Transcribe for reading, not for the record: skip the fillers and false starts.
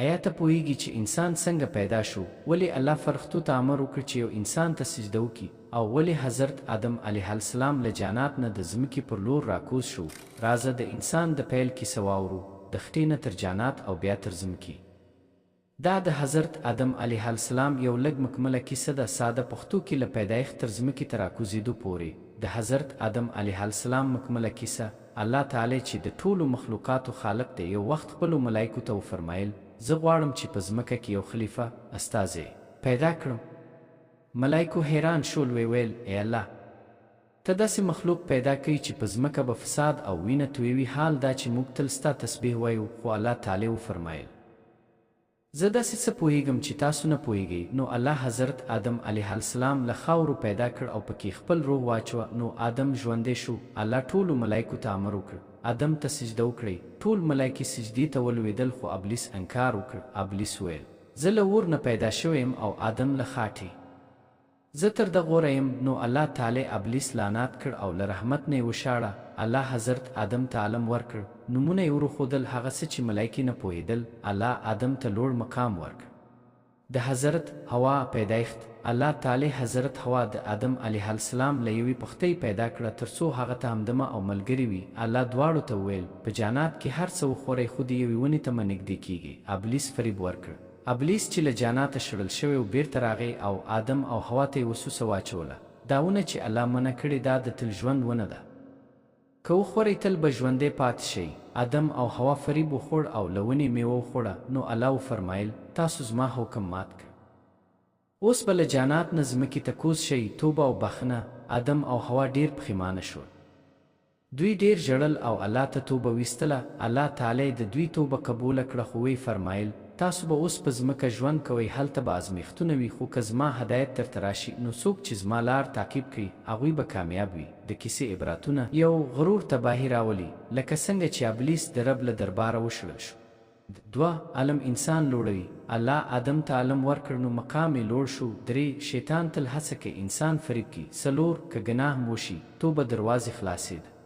آیا ته پوهیږي چې انسان څنګه پیدا شو؟ ولې الله فرښتو ته امر وکړ چې یو انسان ته سجده وکړي؟ او ولې حضرت آدم علیه السلام له جنت نه د ځمکې پر لور راکوز شو؟ راځه د انسان د پیل کیسه واورو، د خټې نه تر جنت او بیا تر ځمکې. دا د حضرت آدم علیه السلام یو لږ مکمله کیسه ده، ساده پښتو کې له پیدایښت تر ځمکې ته راکوزېدو پورې. د حضرت آدم علیه السلام مکمله کیسه. الله تعالی چې د ټولو مخلوقاتو خالق دی، یو وخت خپلو ملایکو ته وفرمایل زه غواړم چې په ځمکه کې یو خلیفه استازی پیدا کړم. ملایکو حیران شول، ویل ای الله، ته داسې مخلوق پیدا کوي چې په ځمکه به فساد او وینه تویوي، حال دا چې موږ تل ستا تسبیح وایو. خو الله تعالی وفرمایل زه داسې څه پوهیږم چې تاسو نه پوهیږئ. نو الله حضرت آدم علیه السلام له خاورو پیدا کړ او پکې خپل روح واچوه. نو آدم ژوندی شو. الله ټولو ملایکو ته امر وکړ آدم ته سجده وکړئ. ټول ملایکې سجدې ته ولوېدل، خو ابلیس انکار وکړ. ابلیس ویل زه له اور نه پیدا شوی یم او آدم له خاټې، زه تر ده غوره یم. نو الله تعالی ابلیس لعنت کړ او له رحمت نه یې وشاړه. الله حضرت آدم ته علم ورکړ، نومونه یې وروښودل، هغه څه چې ملایکې نه پوهېدل. الله آدم ته لوړ مقام ورکړ. د حضرت حوا پیدایښت. الله تعالی حضرت حوا د آدم علیه السلام له یوې پختۍ پیدا کړه تر څو هغه ته همدمه او ملګرې وي. الله دواړو ته وویل په جنت کې هر څه وخورئ، خو د یوې ونې ته مه نږدې کیږئ. ابلیس فریب ورکړ. ابلیس چې له جنته شړل شوی و بیرته راغی او آدم او حوا ته یې وسوسه واچوله. دا ونه چې الله منع کړې دا د تل ژوند ونه ده، که وخورئ تل به ژوندی پاتې شئ. آدم او حوا فریب وخوړ او له ونې میوه وخوړه. نو الله وفرمایل تاسو زما حکم مات کړ، اوس به له جنت نه ځمکې ته کوز شئ. توبه او بخښنه. آدم او حوا ډېر پښیمانه شول. دوی ډېر ژړل او الله ته توبه ویستله. الله تعالی د دوی توبه قبوله کړه، خو وی فرمایل تاسو به اوس په ځمکه ژوند کوئ، هلته به ازمیښتونه وي، خو که زما هدایت درته راشي نو څوک چې زما لار تعقیب کړي هغوی به کامیاب وي. د کیسې عبرتونه. یو، غرور تباهي راولي، لکه څنګه چې ابلیس د رب له درباره وشړل شو. 2، علم انسان لوړوي. الله آدم ته علم ورکړ نو مقام یې لوړ شو. 3، شیطان تل هڅه کوي انسان فریب کړي. 4، که ګناه هم وشي توبه دروازې خلاصېده.